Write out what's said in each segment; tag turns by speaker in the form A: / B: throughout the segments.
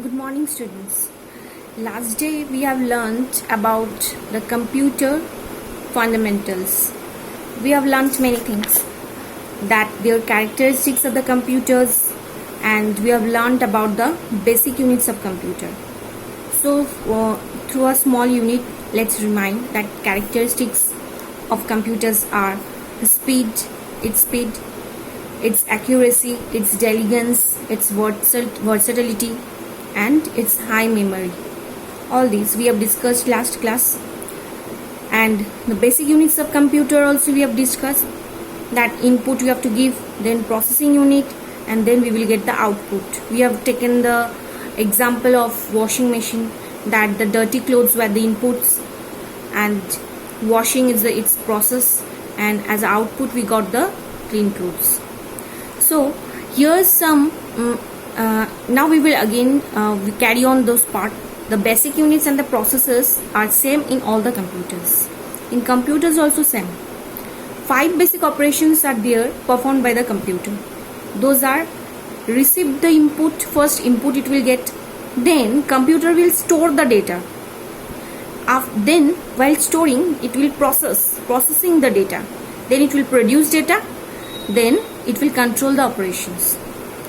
A: Good morning, students. Last day we have learnt about the computer fundamentals. We have learnt many things, that their characteristics of the computers, and we have learnt about the basic units of computer. So through a small unit, let's remind that characteristics of computers are speed, its accuracy, its diligence, its versatility, and its high memory. All these we have discussed last class. And the basic units of computer also we have discussed, that input we have to give, then processing unit, and then we will get the output. We have taken the example of washing machine, that the dirty clothes were the inputs and washing is its process, and as output we got the clean clothes. So here's some now we will again we carry on those part. The basic units and the processors are same in all the computers. In computers also same. 5 basic operations are there performed by the computer. Those are: receive the input, first input it will get, then computer will store the data, then while storing it will processing the data, then it will produce data, then it will control the operations.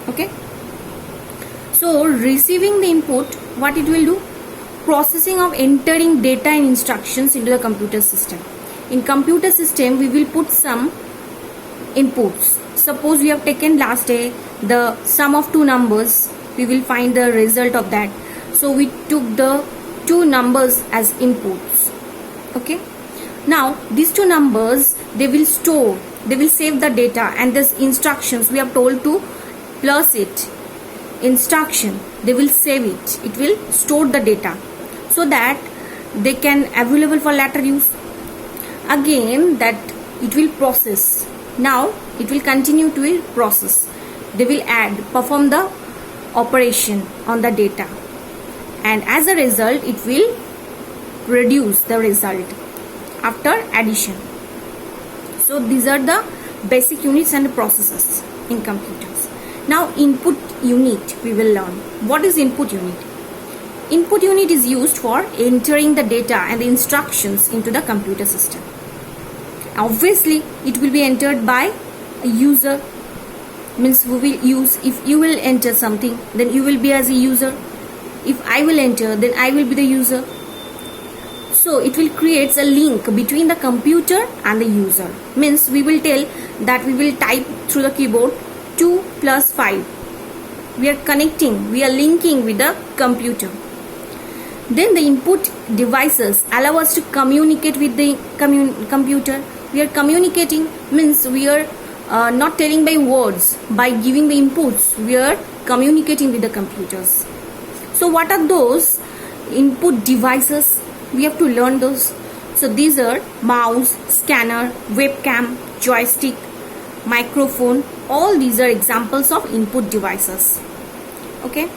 A: Okay, so receiving the input, what it will do? Processing of entering data and instructions into the computer system. In computer system we will put some inputs. Suppose we have taken last day the sum of two numbers, we will find the result of that. So we took the two numbers as inputs. Okay, now these two numbers they will store, they will save the data, and this instructions we have told to plus it, instruction they will save it, it will store the data so that they can available for later use. Again that it will process, now it will continue to process, they will add, perform the operation on the data, and as a result it will produce the result after addition. So these are the basic units and processes in computers. Now input unit we will learn. What is input unit? Input unit is used for entering the data and the instructions into the computer system. Obviously it will be entered by a user, means who will use. If you will enter something, then you will be as a user. If I will enter, then I will be the user. So it will create a link between the computer and the user. Means we will tell that we will type through the keyboard 2 plus 5. We are connecting, we are linking with the computer. Then the input devices allow us to communicate with the computer. We are communicating, means we are not telling by words, by giving the inputs we are communicating with the computers. So what are those input devices? We have to learn those. So these are mouse, scanner, webcam, joystick, microphone. All these are examples of input devices. Okay,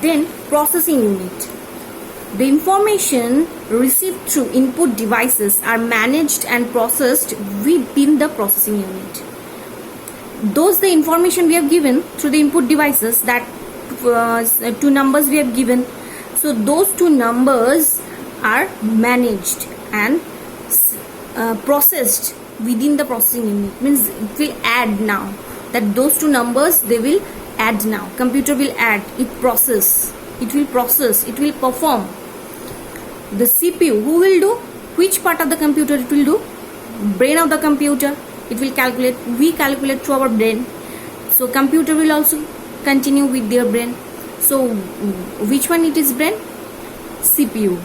A: then processing unit. The information received through input devices are managed and processed within the processing unit. Those the information we have given through the input devices, that two numbers we have given, so those two numbers are managed and processed within the processing unit. Means it will add now, that those two numbers they will add now, computer will add, it process, it will perform. The CPU, who will do? Which part of the computer it will do? Brain of the computer, it will calculate, we calculate through our brain, so computer will also continue with their brain. So which one it is brain? CPU,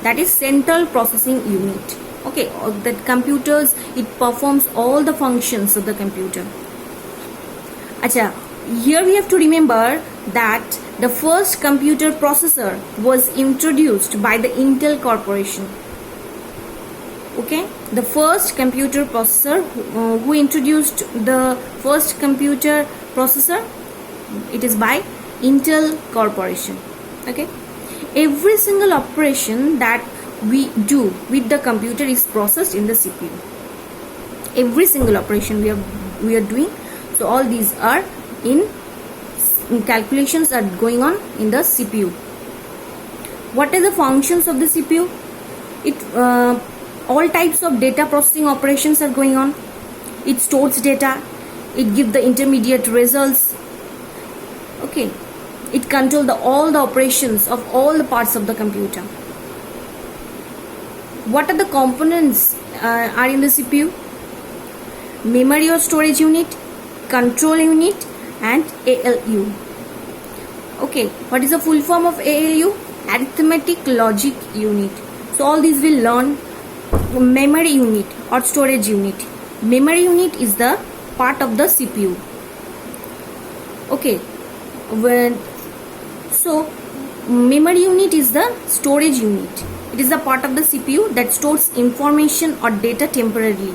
A: that is central processing unit. Okay, that computers, it performs all the functions of the computer. Acha, here we have to remember that the first computer processor was introduced by the Intel Corporation. Okay, the first computer processor who introduced the first computer processor, it is by Intel Corporation. Okay, every single operation that we do with the computer is processed in the CPU. Every single operation we are doing, so all these are in calculations are going on in the CPU. What are the functions of the CPU? All types of data processing operations are going on. It stores data, it gives the intermediate results. Okay, it controls all the operations of all the parts of the computer. What are the components are in the CPU? Memory or storage unit, control unit, and ALU. Okay, what is the full form of ALU? Arithmetic logic unit. So all these will learn. Memory unit or storage unit. Memory unit is the part of the CPU. Okay, so memory unit is the storage unit. It is the part of the CPU that stores information or data temporarily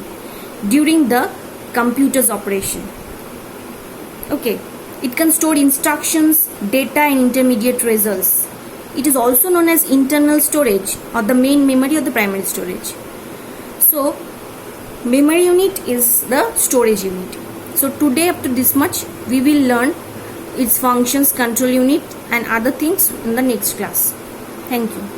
A: during the computer's operation. Okay, it can store instructions, data, and intermediate results. It is also known as internal storage or the main memory or the primary storage. So memory unit is the storage unit. So today up to this much we will learn its functions, control unit, and other things in the next class. Thank you.